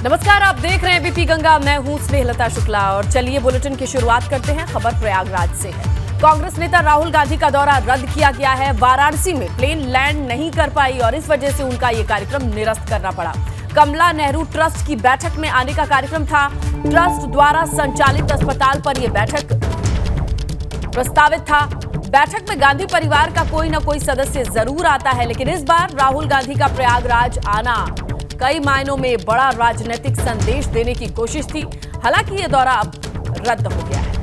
नमस्कार, आप देख रहे हैं बीपी गंगा। मैं हूं स्नेहलता शुक्ला और चलिए बुलेटिन की शुरुआत करते हैं। खबर प्रयागराज से है। कांग्रेस नेता राहुल गांधी का दौरा रद्द किया गया है। वाराणसी में प्लेन लैंड नहीं कर पाई और इस वजह से उनका ये कार्यक्रम निरस्त करना पड़ा। कमला नेहरू ट्रस्ट की बैठक में आने का कार्यक्रम था। ट्रस्ट द्वारा संचालित अस्पताल पर यह बैठक प्रस्तावित था। बैठक में गांधी परिवार का कोई न कोई सदस्य जरूर आता है, लेकिन इस बार राहुल गांधी का प्रयागराज आना कई मायनों में बड़ा राजनीतिक संदेश देने की कोशिश थी। हालांकि यह दौरा अब रद्द हो गया है।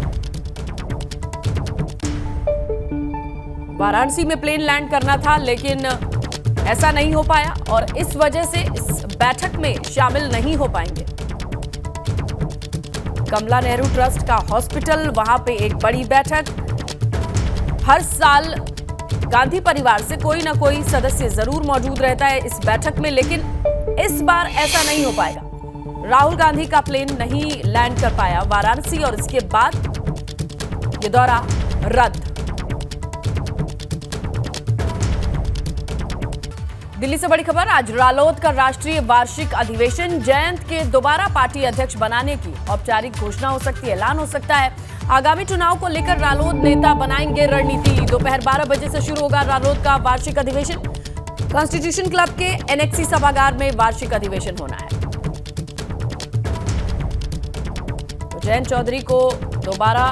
वाराणसी में प्लेन लैंड करना था, लेकिन ऐसा नहीं हो पाया और इस वजह से इस बैठक में शामिल नहीं हो पाएंगे। कमला नेहरू ट्रस्ट का हॉस्पिटल, वहां पे एक बड़ी बैठक। हर साल गांधी परिवार से कोई ना कोई सदस्य जरूर मौजूद रहता है इस बैठक में, लेकिन इस बार ऐसा नहीं हो पाएगा। राहुल गांधी का प्लेन नहीं लैंड कर पाया वाराणसी और इसके बाद ये दौरा रद्द। दिल्ली से बड़ी खबर। आज रालोद का राष्ट्रीय वार्षिक अधिवेशन। जयंत के दोबारा पार्टी अध्यक्ष बनाने की औपचारिक घोषणा हो सकती है, ऐलान हो सकता है। आगामी चुनाव को लेकर रालोद नेता बनाएंगे रणनीति। दोपहर 12 बजे से शुरू होगा रालोद का वार्षिक अधिवेशन। कॉन्स्टिट्यूशन क्लब के एनेक्सी सभागार में वार्षिक अधिवेशन होना है। तो जयंत चौधरी को दोबारा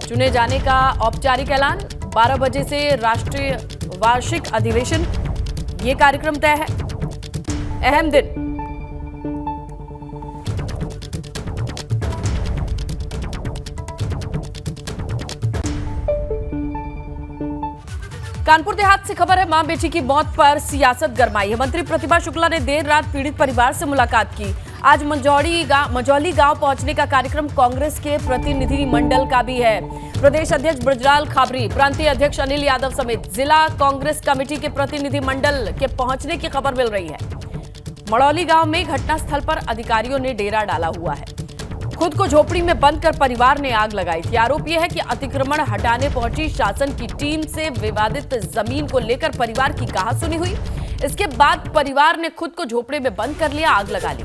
चुने जाने का औपचारिक ऐलान। 12 बजे से राष्ट्रीय वार्षिक अधिवेशन, ये कार्यक्रम तय है। अहम दिन। कानपुर देहात से खबर है। मां बेटी की मौत पर सियासत गरमाई है। मंत्री प्रतिभा शुक्ला ने देर रात पीड़ित परिवार से मुलाकात की। आज मझौली गांव पहुंचने का कार्यक्रम कांग्रेस के प्रतिनिधि मंडल का भी है। प्रदेश अध्यक्ष ब्रजलाल खाबरी, प्रांतीय अध्यक्ष अनिल यादव समेत जिला कांग्रेस कमेटी के प्रतिनिधि मंडल के पहुंचने की खबर मिल रही है। मड़ौली गांव में घटनास्थल पर अधिकारियों ने डेरा डाला हुआ है। खुद को झोपड़ी में बंद कर परिवार ने आग लगाई थी। आरोप यह है कि अतिक्रमण हटाने पहुंची शासन की टीम से विवादित जमीन को लेकर परिवार की कहासुनी हुई। इसके बाद परिवार ने खुद को झोपड़ी में बंद कर लिया, आग लगा ली।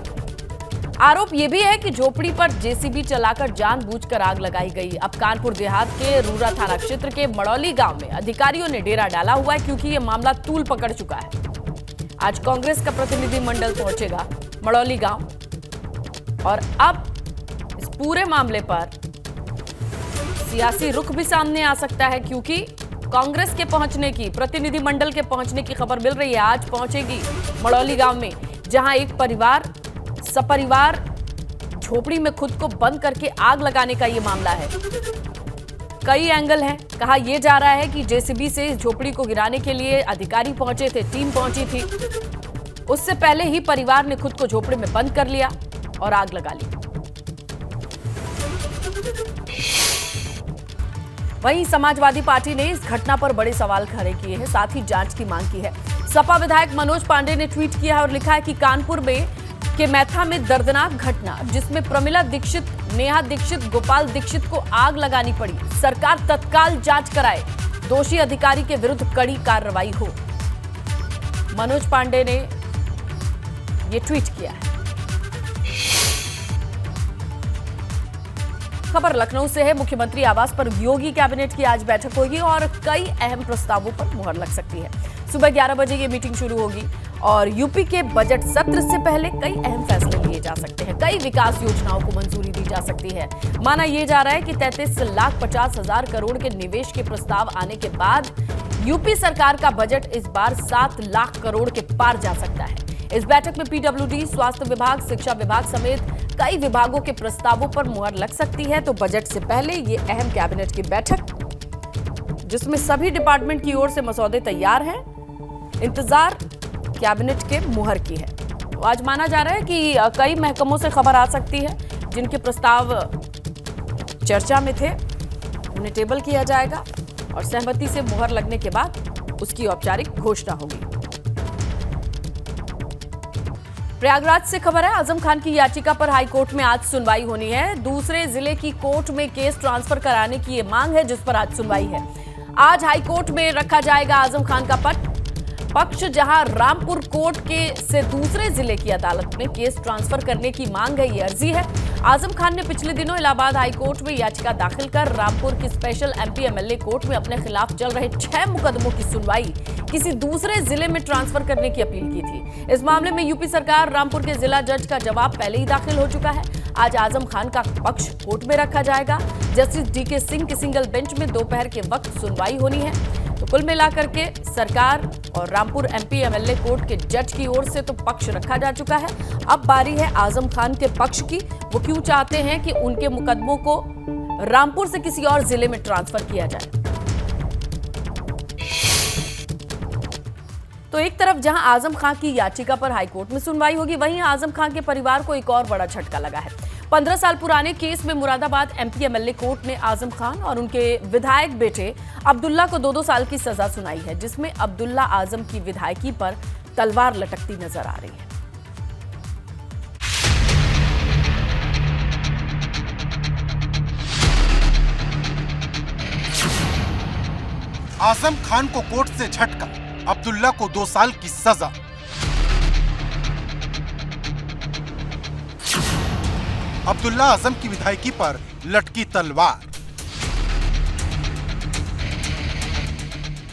आरोप यह भी है कि झोपड़ी पर जेसीबी चलाकर जानबूझकर आग लगाई गई। अब कानपुर देहात के रूरा थाना क्षेत्र के मड़ौली गांव में अधिकारियों ने डेरा डाला हुआ है, क्योंकि यह मामला तूल पकड़ चुका है। आज कांग्रेस का प्रतिनिधि मंडल पहुंचेगा मड़ौली गांव और अब पूरे मामले पर सियासी रुख भी सामने आ सकता है, क्योंकि कांग्रेस के पहुंचने की, प्रतिनिधि मंडल के पहुंचने की खबर मिल रही है। आज पहुंचेगी मड़ौली गांव में, जहां एक परिवार सपरिवार झोपड़ी में खुद को बंद करके आग लगाने का ये मामला है। कई एंगल हैं। कहा यह जा रहा है कि जेसीबी से इस झोपड़ी को गिराने के लिए अधिकारी पहुंचे थे, टीम पहुंची थी। उससे पहले ही परिवार ने खुद को झोपड़ी में बंद कर लिया और आग लगा ली। वहीं समाजवादी पार्टी ने इस घटना पर बड़े सवाल खड़े किए हैं, साथ ही जांच की मांग की है। सपा विधायक मनोज पांडे ने ट्वीट किया है और लिखा है कि कानपुर में के मैथा में दर्दनाक घटना, जिसमें प्रमिला दीक्षित, नेहा दीक्षित, गोपाल दीक्षित को आग लगानी पड़ी। सरकार तत्काल जांच कराए, दोषी अधिकारी के विरुद्ध कड़ी कार्रवाई हो। मनोज पांडे ने यह ट्वीट किया है। खबर लखनऊ से है। मुख्यमंत्री आवास पर योगी कैबिनेट की आज बैठक होगी और कई अहम प्रस्तावों पर मुहर लग सकती है। सुबह 11 बजे ये मीटिंग शुरू होगी और यूपी के बजट सत्र से पहले कई अहम फैसले लिए जा सकते हैं। कई विकास योजनाओं को मंजूरी दी जा सकती है। माना यह जा रहा है कि 33,50,000 करोड़ के निवेश के प्रस्ताव आने के बाद यूपी सरकार का बजट इस बार 7 लाख करोड़ के पार जा सकता है। इस बैठक में पीडब्ल्यूडी, स्वास्थ्य विभाग, शिक्षा विभाग समेत कई विभागों के प्रस्तावों पर मुहर लग सकती है। तो बजट से पहले ये अहम कैबिनेट की बैठक, जिसमें सभी डिपार्टमेंट की ओर से मसौदे तैयार हैं, इंतजार कैबिनेट के मुहर की है। तो आज माना जा रहा है कि कई महकमों से खबर आ सकती है, जिनके प्रस्ताव चर्चा में थे, उन्हें टेबल किया जाएगा और सहमति से मुहर लगने के बाद उसकी औपचारिक घोषणा होगी। प्रयागराज से खबर है। आजम खान की याचिका पर हाईकोर्ट में आज सुनवाई होनी है। दूसरे जिले की कोर्ट में केस ट्रांसफर कराने की ये मांग है, जिस पर आज सुनवाई है। आज हाईकोर्ट में रखा जाएगा आजम खान का पट। पक्ष, जहां रामपुर कोर्ट के से दूसरे जिले की अदालत में केस ट्रांसफर करने की मांग है। ये अर्जी है। आजम खान ने पिछले दिनों इलाहाबाद हाई कोर्ट में याचिका दाखिल कर रामपुर की स्पेशल एमपी एमएलए कोर्ट में अपने खिलाफ चल रहे 6 मुकदमों की सुनवाई किसी दूसरे जिले में ट्रांसफर करने की अपील की थी। इस मामले में यूपी सरकार रामपुर के जिला जज का जवाब पहले ही दाखिल हो चुका है। आज आजम खान का पक्ष कोर्ट में रखा जाएगा। जस्टिस डीके सिंह की सिंगल बेंच में दोपहर के वक्त सुनवाई होनी है। तो कुल मिलाकर के सरकार और रामपुर एमपी एमएलए कोर्ट के जज की ओर से तो पक्ष रखा जा चुका है। अब बारी है आजम खान के पक्ष की। वो क्यों चाहते हैं कि उनके मुकदमों को रामपुर से किसी और जिले में ट्रांसफर किया जाए। तो एक तरफ जहां आजम खान की याचिका पर हाईकोर्ट में सुनवाई होगी, वहीं आजम खान के परिवार को एक और बड़ा झटका लगा है। 15 साल पुराने केस में मुरादाबाद एमपी एमएलए कोर्ट ने आजम खान और उनके विधायक बेटे अब्दुल्ला को 2-2 साल की सजा सुनाई है, जिसमें अब्दुल्ला आजम की विधायकी पर तलवार लटकती नजर आ रही है। आजम खान को कोर्ट से झटका, अब्दुल्ला को 2 साल की सजा। अब्दुल्ला आजम की विधायकी पर लटकी तलवार।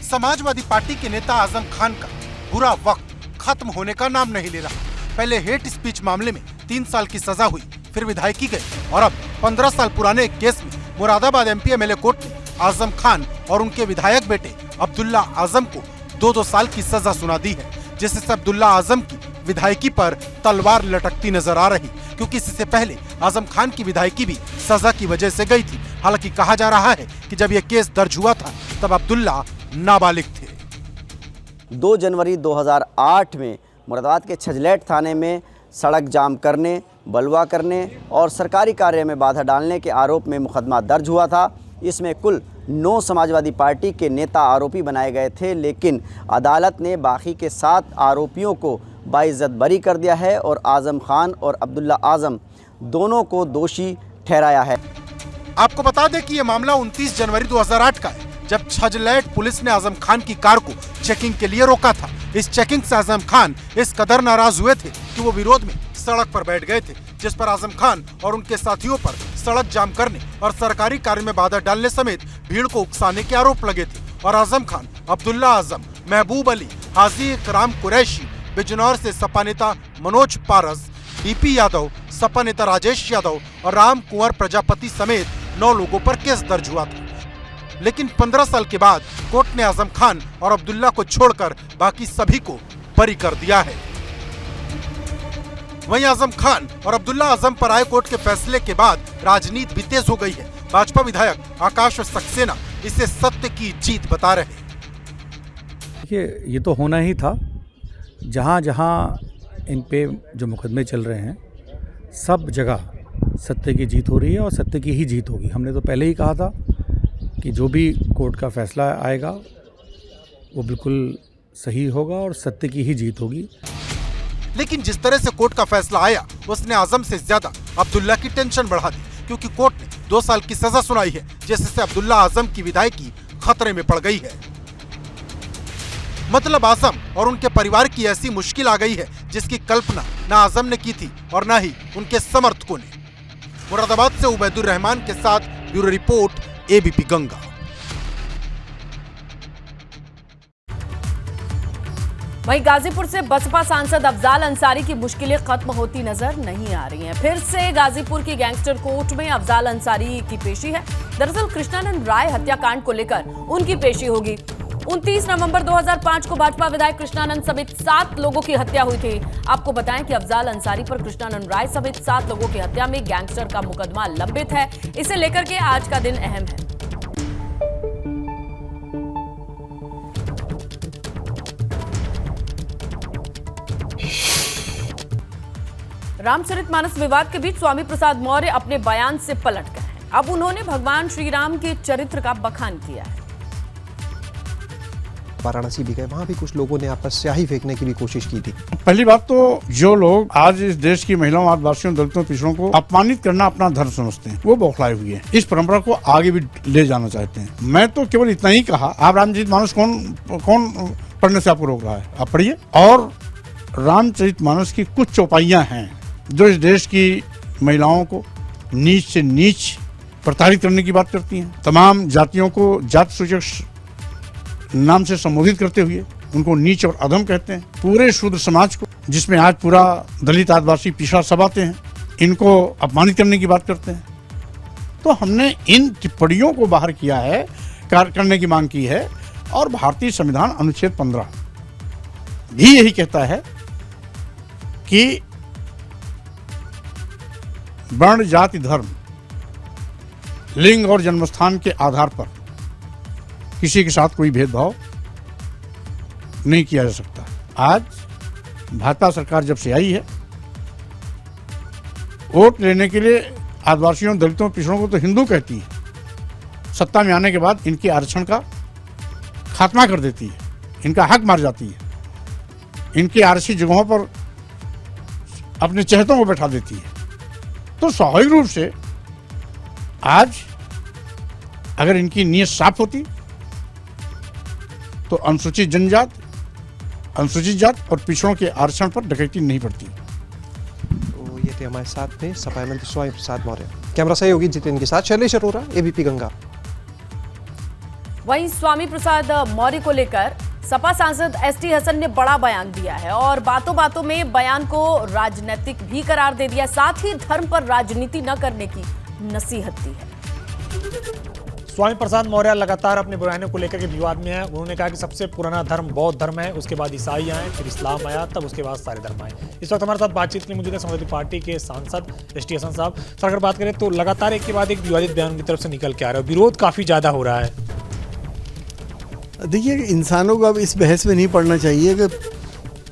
समाजवादी पार्टी के नेता आजम खान का बुरा वक्त खत्म होने का नाम नहीं ले रहा। पहले हेट स्पीच मामले में 3 साल की सजा हुई, फिर विधायकी गई और अब 15 साल पुराने एक केस में मुरादाबाद एमपी एमएलए कोर्ट ने आजम खान और उनके विधायक बेटे अब्दुल्ला आजम को 2-2 साल की सजा सुना दी है, जिससे अब्दुल्ला आजम की विधायकी पर तलवार लटकती नजर आ रही, क्योंकि इससे पहले आजम खान की विधायकी भी सजा की वजह से गई थी। हालांकि कहा जा रहा है कि जब यह केस दर्ज हुआ था तब अब्दुल्ला नाबालिग थे। 2 जनवरी 2008 में मुरादाबाद के छजलेट थाने में सड़क जाम करने, बलवा करने और सरकारी कार्य में बाधा डालने के आरोप में मुकदमा दर्ज हुआ था। इसमें कुल 9 समाजवादी पार्टी के नेता आरोपी बनाए गए थे, लेकिन अदालत ने बाकी के 7 आरोपियों को बाइज्जत बरी कर दिया है और आजम खान और अब्दुल्ला आजम दोनों को दोषी ठहराया है। आपको बता दें कि यह मामला 29 जनवरी 2008 का है, जब छजलेट पुलिस ने आजम खान की कार को चेकिंग के लिए रोका था। इस चेकिंग से आजम खान इस कदर नाराज हुए थे कि वो विरोध में सड़क पर बैठ गए थे, जिस पर आजम खान और उनके साथियों पर सड़क जाम करने और सरकारी कार्य में बाधा डालने समेत भीड़ को उकसाने के आरोप लगे थे। और आजम खान, अब्दुल्ला आजम, महबूब अली, हाजी इकराम कुरैशी, बिजनौर से सपा नेता मनोज पारस, डीपी यादव, सपा नेता राजेश यादव और राम कुंवर प्रजापति समेत 9 लोगों पर केस दर्ज हुआ था। लेकिन 15 साल के बाद कोर्ट ने आजम खान और अब्दुल्ला को छोड़कर बाकी सभी को बरी कर दिया है। वहीं आजम खान और अब्दुल्ला आजम पर आए कोर्ट के फैसले के बाद राजनीति भी तेज हो गई है। भाजपा विधायक आकाश सक्सेना इसे सत्य की जीत बता रहे हैं। देखिए, ये तो होना ही था। जहाँ जहाँ इन पे जो मुकदमे चल रहे हैं, सब जगह सत्य की जीत हो रही है और सत्य की ही जीत होगी। हमने तो पहले ही कहा था कि जो भी कोर्ट का फैसला आएगा वो बिल्कुल सही होगा और सत्य की ही जीत होगी। लेकिन जिस तरह से कोर्ट का फैसला आया, उसने आजम से ज्यादा अब्दुल्ला की टेंशन बढ़ा दी, क्योंकि कोर्ट ने 2 साल की सजा सुनाई है, जिससे अब्दुल्ला आजम की विधायकी खतरे में पड़ गई है। मतलब आजम और उनके परिवार की ऐसी मुश्किल आ गई है जिसकी कल्पना न आजम ने की थी और न ही उनके समर्थकों ने। मुरादाबाद से उबैदुर रहमान के साथ ब्यूरो रिपोर्ट, एबीपी गंगा। वहीं गाजीपुर से बसपा सांसद अफजाल अंसारी की मुश्किलें खत्म होती नजर नहीं आ रही हैं। फिर से गाजीपुर की गैंगस्टर कोर्ट में अफजाल अंसारी की पेशी है। दरअसल कृष्णानंद राय हत्याकांड को लेकर उनकी पेशी होगी। 29 नवंबर 2005 को भाजपा विधायक कृष्णानंद समेत 7 लोगों की हत्या हुई थी। आपको बताएं कि अफजाल अंसारी पर कृष्णानंद राय समेत 7 लोगों की हत्या में गैंगस्टर का मुकदमा लंबित है। इसे लेकर के आज का दिन अहम है। रामचरितमानस विवाद के बीच स्वामी प्रसाद मौर्य अपने बयान से पलट गए हैं। अब उन्होंने भगवान श्री राम के चरित्र का बखान किया है। वाराणसी भी गए, वहां भी कुछ लोगों ने आपस स्याही फेंकने की भी कोशिश की थी। पहली बात तो जो लोग आज इस देश की महिलाओं, आदिवासियों, दलितों, पिछड़ों को अपमानित करना अपना धर्म समझते हैं, वो बौखलाए हुए हैं। इस परंपरा को आगे भी ले जाना चाहते हैं। मैं तो केवल इतना ही कहा, आप रामचरितमानस कौन पढ़ने से आपको रोक रहा है, आप पढ़िए। और रामचरितमानस की कुछ चौपाइयाँ हैं जो इस देश की महिलाओं को नीच से नीच प्रताड़ित करने की बात करती हैं। तमाम जातियों को जाति सूचक नाम से संबोधित करते हुए उनको नीच और अधम कहते हैं। पूरे शूद्र समाज को, जिसमें आज पूरा दलित आदिवासी पिछड़ा सब आते हैं, इनको अपमानित करने की बात करते हैं। तो हमने इन टिप्पणियों को बाहर किया है, करने की मांग की है। और भारतीय संविधान अनुच्छेद 15 भी यही कहता है कि वर्ण, जाति, धर्म, लिंग और जन्मस्थान के आधार पर किसी के साथ कोई भेदभाव नहीं किया जा सकता। आज भाजपा सरकार जब से आई है, वोट लेने के लिए आदिवासियों, दलितों, पिछड़ों को तो हिंदू कहती है। सत्ता में आने के बाद इनके आरक्षण का खात्मा कर देती है, इनका हक मार जाती है, इनकी आरक्षित जगहों पर अपने चहेतों को बैठा देती है। तो स्वाभाविक रूप से आज अगर इनकी नीयत साफ होती तो अनुसूचित जनजात, अनुसूचित जात और पिछड़ों के आरक्षण पर डकैती नहीं पड़ती। तो ये थे हमारे साथ में सपा मंत्री स्वामी प्रसाद मौर्य। कैमरा सहयोगी जितेंद्र के साथ शैलेश अरोरा, एबीपी गंगा। वहीं स्वामी प्रसाद मौर्य को लेकर सपा सांसद एसटी हसन ने बड़ा बयान दिया है और बातों बातों में बयान को राजनीतिक भी करार दे दिया, साथ ही धर्म पर राजनीति न करने की नसीहत दी है। स्वामी प्रसाद मौर्य लगातार अपने बयानों को लेकर के विवाद में है। उन्होंने कहा कि सबसे पुराना धर्म बौद्ध धर्म है, उसके बाद ईसाई आए, फिर इस्लाम आया, तब उसके बाद सारे धर्म आए। इस वक्त हमारे साथ बातचीत के लिए मौजूद है समाजवादी पार्टी के सांसद एसटी हसन साहब। सर, अगर बात करें तो लगातार एक के बाद एक विवादित बयान की तरफ से निकल के आ रहा है, विरोध काफी ज्यादा हो रहा है। देखिए, इंसानों को अब इस बहस में नहीं पड़ना चाहिए कि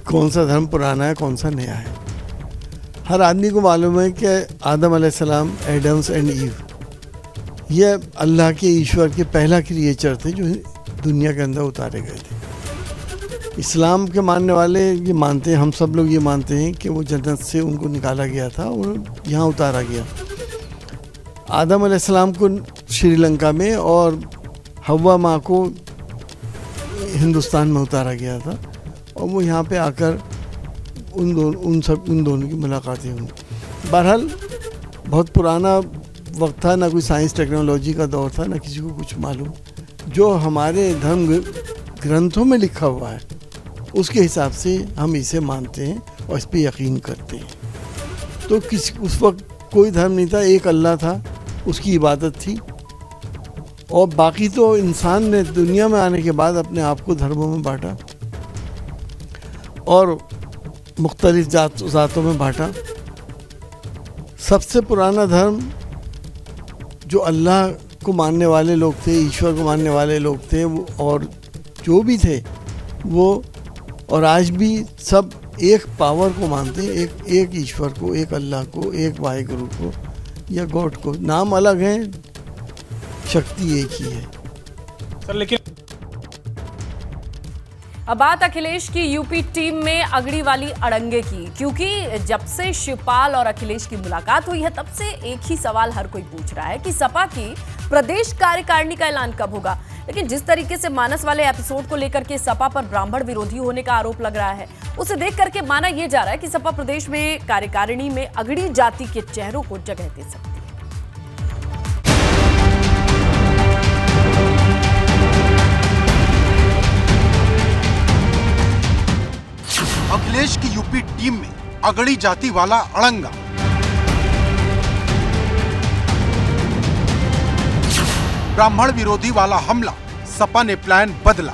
कौन सा धर्म पुराना है, कौन सा नया है। हर आदमी को मालूम है कि आदम अलैहिस्सलाम, एडम्स एंड ईव, ये अल्लाह के, ईश्वर के पहला क्रिएचर थे जो दुनिया के अंदर उतारे गए थे। इस्लाम के मानने वाले ये मानते हैं, हम सब लोग ये मानते हैं कि वो जन्नत से उनको निकाला गया था और यहाँ उतारा गया। आदम अलैहिस्सलाम को श्रीलंका में और हव्वा माँ को हिंदुस्तान में उतारा गया था और वो यहाँ पे आकर उन दोनों की मुलाकातें हुई। बहरहाल बहुत पुराना वक्त था, ना कोई साइंस टेक्नोलॉजी का दौर था, ना किसी को कुछ मालूम। जो हमारे धर्म ग्रंथों में लिखा हुआ है उसके हिसाब से हम इसे मानते हैं और इस पर यकीन करते हैं। तो उस वक्त कोई धर्म नहीं था, एक अल्लाह था, उसकी इबादत थी। और बाकी तो इंसान ने दुनिया में आने के बाद अपने आप को धर्मों में बांटा और मुख्तलिफ जातों में बांटा। सबसे पुराना धर्म जो अल्लाह को मानने वाले लोग थे, ईश्वर को मानने वाले लोग थे, वो और जो भी थे वो, और आज भी सब एक पावर को मानते हैं, एक ईश्वर को, एक अल्लाह को, एक वाहिगुरु को या गॉड को। नाम अलग है, शक्ति एक ही है। सर, लेकिन अब बात अखिलेश की यूपी टीम में अगड़ी वाली अड़ंगे की, क्योंकि जब से शिवपाल और अखिलेश की मुलाकात हुई है तब से एक ही सवाल हर कोई पूछ रहा है कि सपा की प्रदेश कार्यकारिणी का ऐलान कब होगा। लेकिन जिस तरीके से मानस वाले एपिसोड को लेकर के सपा पर ब्राह्मण विरोधी होने का आरोप लग रहा है, उसे देख करके माना यह जा रहा है कि सपा प्रदेश में कार्यकारिणी में अगड़ी जाति के चेहरों को जगह दे सकती है। अखिलेश की यूपी टीम में अगड़ी जाति वाला अड़ंगा। ब्राह्मण विरोधी वाला हमला, सपा ने प्लान बदला।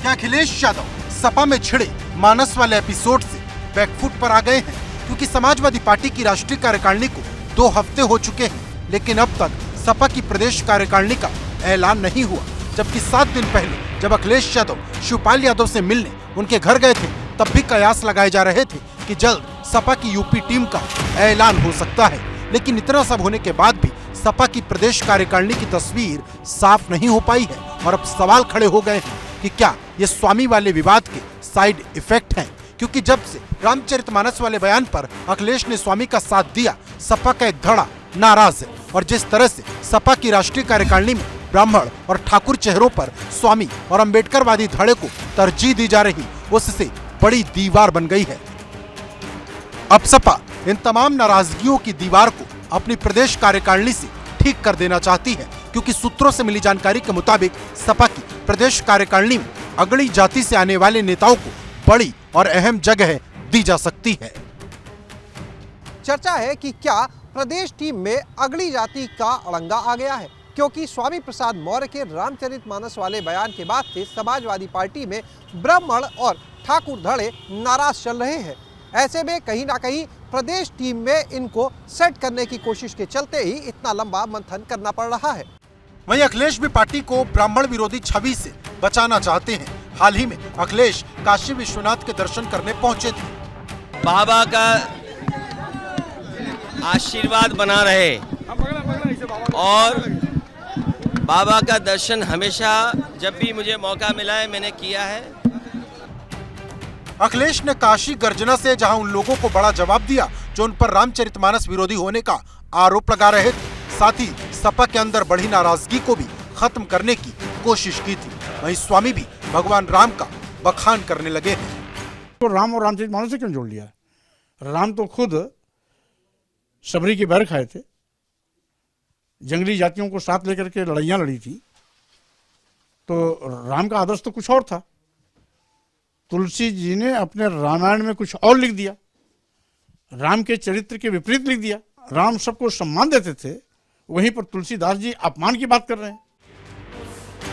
क्या अखिलेश यादव सपा में छिड़े मानस वाले एपिसोड से बैकफुट पर आ गए हैं? क्योंकि समाजवादी पार्टी की राष्ट्रीय कार्यकारिणी को 2 हफ्ते हो चुके हैं, लेकिन अब तक सपा की प्रदेश कार्यकारिणी का ऐलान नहीं हुआ। जबकि 7 दिन पहले जब अखिलेश यादव शिवपाल यादव से मिलने उनके घर गए थे, तब भी कयास लगाए जा रहे थे कि जल्द सपा की यूपी टीम का ऐलान हो सकता है। लेकिन इतना सब होने के बाद भी सपा की प्रदेश कार्यकारिणी की तस्वीर साफ नहीं हो पाई है और अब सवाल खड़े हो गए हैं कि क्या ये स्वामी वाले विवाद के साइड इफेक्ट हैं? क्योंकि जब से रामचरितमानस वाले बयान पर अखिलेश ने स्वामी का साथ दिया, सपा का एक धड़ा नाराज है और जिस तरह से सपा की राष्ट्रीय कार्यकारिणी में ब्राह्मण और ठाकुर चेहरों पर स्वामी और अंबेडकरवादी धड़े को तरजीह दी जा रही उससे बड़ी दीवार बन गई है। अब सपा इन तमाम नाराजगियों की दीवार को अपनी प्रदेश कार्यकारिणी से ठीक कर देना चाहती है, क्योंकि सूत्रों से मिली जानकारी के मुताबिक सपा की प्रदेश कार्यकारिणी में अगड़ी जाति से आने वाले नेताओं को बड़ी और अहम जगह दी जा सकती है। चर्चा है कि क्या प्रदेश टीम में अगली जाति का अड़ंगा आ गया है, क्योंकि स्वामी प्रसाद मौर्य के रामचरितमानस वाले बयान के बाद से समाजवादी पार्टी में ब्राह्मण और ठाकुर धड़े नाराज चल रहे हैं। ऐसे में कहीं ना कहीं प्रदेश टीम में इनको सेट करने की कोशिश के चलते ही इतना लंबा मंथन करना पड़ रहा है। वहीं अखिलेश भी पार्टी को ब्राह्मण विरोधी छवि से बचाना चाहते हैं। हाल ही में अखिलेश काशी विश्वनाथ के दर्शन करने पहुंचे थे। बाबा का आशीर्वाद बना रहे और बाबा का दर्शन हमेशा जब भी मुझे मौका मिला है मैंने किया है। अखिलेश ने काशी गर्जना से जहां उन लोगों को बड़ा जवाब दिया जो उन पर रामचरितमानस विरोधी होने का आरोप लगा रहे थे, साथ ही सपा के अंदर बढ़ी नाराजगी को भी खत्म करने की कोशिश की थी। वहीं स्वामी भी भगवान राम का बखान करने लगे हैं। तो राम और रामचरितमानस से क्यों जोड़ लिया? राम तो खुद सबरी की बैर खाए थे, जंगली जातियों को साथ लेकर के लड़ाइयाँ लड़ी थी, तो राम का आदर्श तो कुछ और था। तुलसी जी ने अपने रामायण में कुछ और लिख दिया, राम के चरित्र के विपरीत लिख दिया। राम सबको सम्मान देते थे, वहीं पर तुलसीदास जी अपमान की बात कर रहे हैं।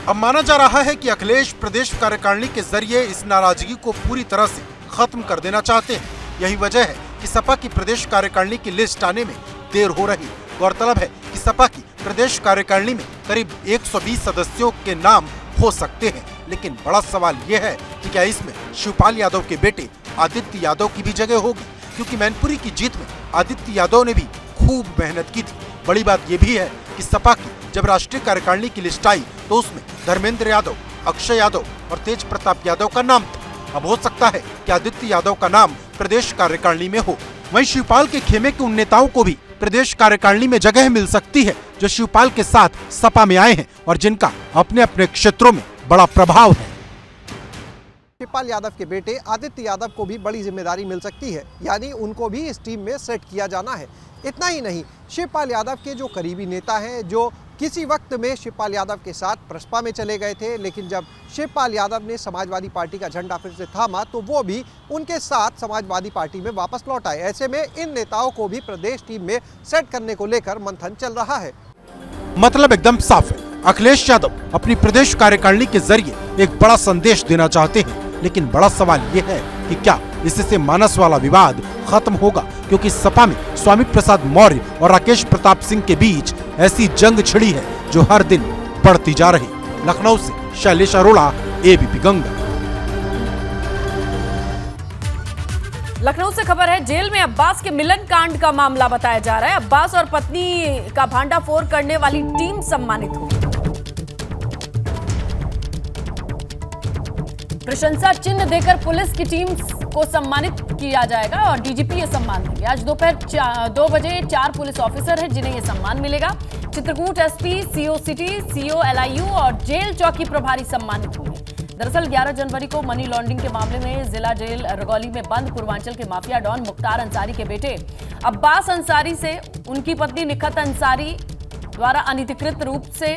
अब माना जा रहा है कि अखिलेश प्रदेश कार्यकारिणी के जरिए इस नाराजगी को पूरी तरह से खत्म कर देना चाहते हैं। यही वजह है कि सपा की प्रदेश कार्यकारिणी की लिस्ट आने में देर हो रही। गौरतलब है कि सपा की प्रदेश कार्यकारिणी में करीब 120 सदस्यों के नाम हो सकते हैं, लेकिन बड़ा सवाल यह है कि क्या इसमें शिवपाल यादव के बेटे आदित्य यादव की भी जगह होगी, क्योंकि मैनपुरी की जीत में आदित्य यादव ने भी खूब मेहनत की थी। बड़ी बात यह भी है कि सपा की जब राष्ट्रीय कार्यकारिणी की लिस्ट आई तो उसमें धर्मेंद्र यादव, अक्षय यादव और तेज प्रताप यादव का नाम था। अब हो सकता है कि आदित्य यादव का नाम प्रदेश कार्यकारिणी में हो। वहीं शिवपाल के खेमे के उन नेताओं को भी प्रदेश कार्यकारिणी में जगह मिल सकती है जो शिवपाल के साथ सपा में आए हैं और जिनका अपने अपने क्षेत्रों में बड़ा प्रभाव है। शिवपाल यादव के बेटे आदित्य यादव को भी बड़ी जिम्मेदारी मिल सकती है, यानी उनको भी इस टीम में सेट किया जाना है। इतना ही नहीं, शिवपाल यादव के जो करीबी नेता हैं, जो किसी वक्त में शिवपाल यादव के साथ प्रसपा में चले गए थे, लेकिन जब शिवपाल यादव ने समाजवादी पार्टी का झंडा फिर से थामा तो वो भी उनके साथ समाजवादी पार्टी में वापस लौट आए। ऐसे में इन नेताओं को भी प्रदेश टीम में सेट करने को लेकर मंथन चल रहा है। मतलब एकदम साफ है, अखिलेश यादव अपनी प्रदेश कार्यकारिणी के जरिए एक बड़ा संदेश देना चाहते हैं, लेकिन बड़ा सवाल यह है कि क्या इससे मानस वाला विवाद खत्म होगा, क्योंकि सपा में स्वामी प्रसाद मौर्य और राकेश प्रताप सिंह के बीच ऐसी जंग छिड़ी है जो हर दिन बढ़ती जा रही। लखनऊ से शैलेश अरोड़ा, एबीपी गंगा। लखनऊ से खबर है, जेल में अब्बास के मिलन कांड का मामला बताया जा रहा है। अब्बास और पत्नी का भांडाफोड़ करने वाली टीम सम्मानित होगी। प्रशंसा चिन्ह देकर पुलिस की टीम को सम्मानित किया जाएगा और डीजीपी ये सम्मान देंगे। आज दोपहर 2 बजे 4 पुलिस ऑफिसर हैं जिन्हें ये सम्मान मिलेगा। Chitrakoot SP, CO city, CO LIU और जेल चौकी प्रभारी सम्मानित होंगे। दरअसल 11 जनवरी को मनी लॉन्ड्रिंग के मामले में जिला जेल रगौली में बंद पूर्वांचल के माफिया डॉन मुख्तार अंसारी के बेटे अब्बास अंसारी से उनकी पत्नी निखत अंसारी द्वारा अनधिकृत रूप से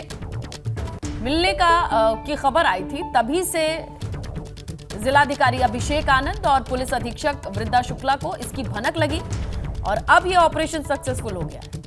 मिलने की खबर आई थी। तभी से जिलाधिकारी अभिषेक आनंद और पुलिस अधीक्षक वृद्धा शुक्ला को इसकी भनक लगी और अब यह ऑपरेशन सक्सेसफुल हो गया है।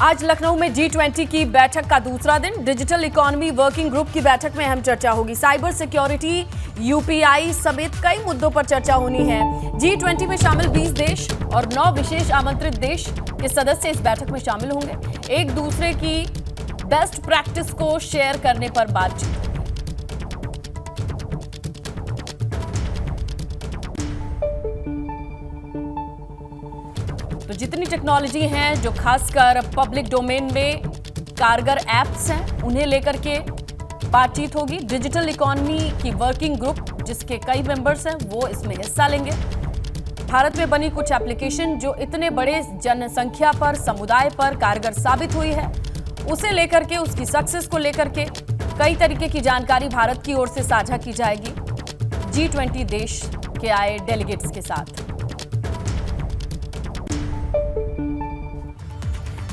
आज लखनऊ में G20 की बैठक का दूसरा दिन। डिजिटल इकोनॉमी वर्किंग ग्रुप की बैठक में अहम चर्चा होगी। साइबर सिक्योरिटी, यूपीआई समेत कई मुद्दों पर चर्चा होनी है। G20 में शामिल 20 देश और 9 विशेष आमंत्रित देश के सदस्य इस बैठक में शामिल होंगे। एक दूसरे की बेस्ट प्रैक्टिस को शेयर करने पर बातचीत होगी। तो जितनी टेक्नोलॉजी हैं जो खासकर पब्लिक डोमेन में कारगर एप्स हैं, उन्हें लेकर के बातचीत होगी। डिजिटल इकोनॉमी की वर्किंग ग्रुप जिसके कई मेंबर्स हैं वो इसमें हिस्सा लेंगे। भारत में बनी कुछ एप्लीकेशन जो इतने बड़े जनसंख्या पर, समुदाय पर कारगर साबित हुई है, उसे लेकर के, उसकी सक्सेस को लेकर के कई तरीके की जानकारी भारत की ओर से साझा की जाएगी G20 देश के आए डेलीगेट्स के साथ।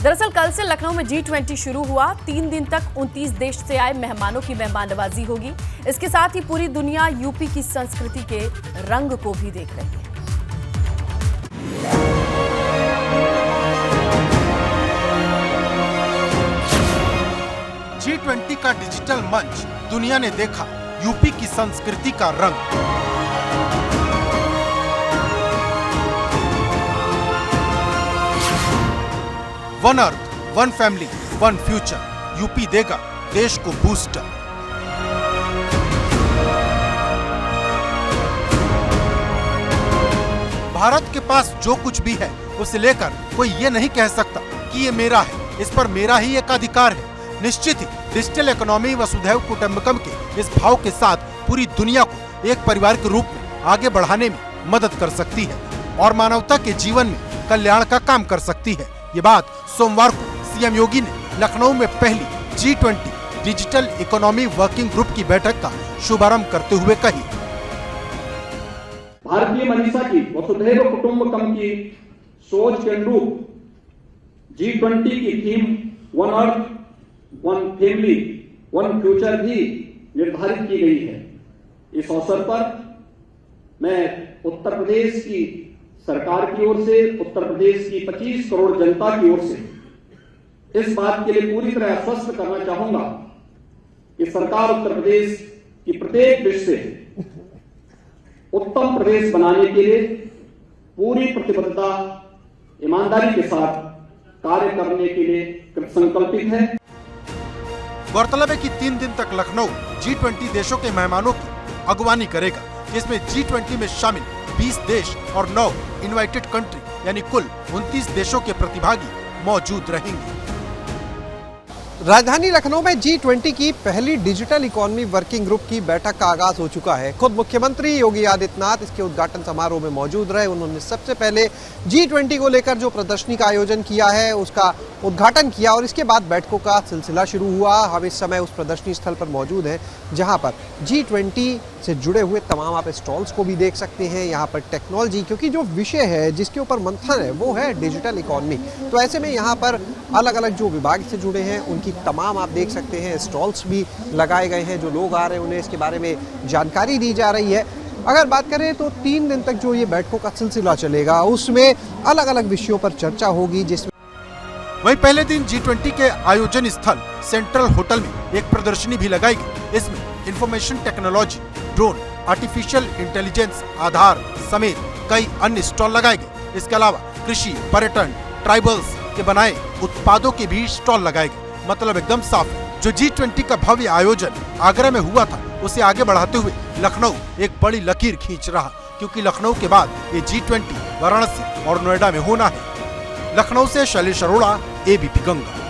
दरअसल कल से लखनऊ में G20 शुरू हुआ। 3 दिन तक 29 देश से आए मेहमानों की मेहमान नवाजी होगी। इसके साथ ही पूरी दुनिया यूपी की संस्कृति के रंग को भी देख रही है। G20 का डिजिटल मंच, दुनिया ने देखा यूपी की संस्कृति का रंग। One earth, one family, one future, UP देगा देश को बूस्टर। भारत के पास जो कुछ भी है उसे लेकर कोई ये नहीं कह सकता कि ये मेरा है, इस पर मेरा ही एक अधिकार है। निश्चित ही डिजिटल इकोनॉमी वसुधैव कुटुंबकम के इस भाव के साथ पूरी दुनिया को एक परिवार के रूप में आगे बढ़ाने में मदद कर सकती है और मानवता के जीवन में कल्याण का काम कर सकती है। ये बात सोमवार को सीएम योगी ने लखनऊ में पहली G20 digital economy working group की बैठक का शुभारंभ करते हुए कही। भारतीय मंशा की वसुधैव कुटुंबकम की सोच के अनुरूप G20 की theme one earth, one family, one future भी निर्धारित की गई है। इस अवसर पर मैं उत्तर प्रदेश की सरकार की ओर से, उत्तर प्रदेश की 25 करोड़ जनता की ओर से इस बात के लिए पूरी तरह आश्वस्त करना चाहूंगा कि सरकार उत्तर प्रदेश की प्रत्येक दृष्टि से उत्तम प्रदेश बनाने के लिए पूरी प्रतिबद्धता, ईमानदारी के साथ कार्य करने के लिए कृतसंकल्पित है। गौरतलब है कि 3 दिन तक लखनऊ G20 देशों के मेहमानों की अगवानी करेगा, जिसमें G20 में शामिल 20 देश और 9 इनवाइटेड कंट्री यानी कुल 29 देशों के प्रतिभागी मौजूद रहेंगे। राजधानी लखनऊ में G20 की पहली डिजिटल इकोनॉमी वर्किंग ग्रुप की बैठक का आगाज हो चुका है। खुद मुख्यमंत्री योगी आदित्यनाथ इसके उद्घाटन समारोह में मौजूद रहे। उन्होंने सबसे पहले G20 को लेकर जो प्रदर्शनी का आयोजन किया है उसका उद्घाटन किया और इसके बाद बैठकों का सिलसिला शुरू हुआ। हम इस समय उस प्रदर्शनी स्थल पर मौजूद हैं जहां पर G20 से जुड़े हुए तमाम आप स्टॉल्स को भी देख सकते हैं। यहाँ पर टेक्नोलॉजी, क्योंकि जो विषय है जिसके ऊपर मंथन है वो है डिजिटल इकोनॉमी, तो ऐसे में यहाँ पर अलग अलग जो विभाग से जुड़े हैं उनकी तमाम आप देख सकते हैं स्टॉल्स भी लगाए गए हैं। जो लोग आ रहे हैं उन्हें इसके बारे में जानकारी दी जा रही है। अगर बात करें तो 3 दिन तक जो ये बैठकों का सिलसिला चलेगा उसमें अलग अलग विषयों पर चर्चा होगी। जिसमें वहीं पहले दिन G20 के आयोजन स्थल सेंट्रल होटल में एक प्रदर्शनी भी लगाई गई। इसमें information technology, drone, artificial intelligence, Aadhaar समेत कई अन्य स्टॉल लगाए गए। इसके अलावा कृषि, पर्यटन, ट्राइबल्स के बनाए उत्पादों के भी स्टॉल लगाए गए। मतलब एकदम साफ है, जो G20 का भव्य आयोजन आगरा में हुआ था उसे आगे बढ़ाते हुए लखनऊ एक बड़ी लकीर खींच रहा, क्योंकि लखनऊ के बाद ये G20 वाराणसी और नोएडा में होना है। लखनऊ से शैलेश अरोड़ा, ABP गंगा।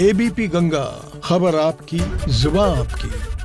ABP गंगा, खबर आपकी, जुबान आपकी।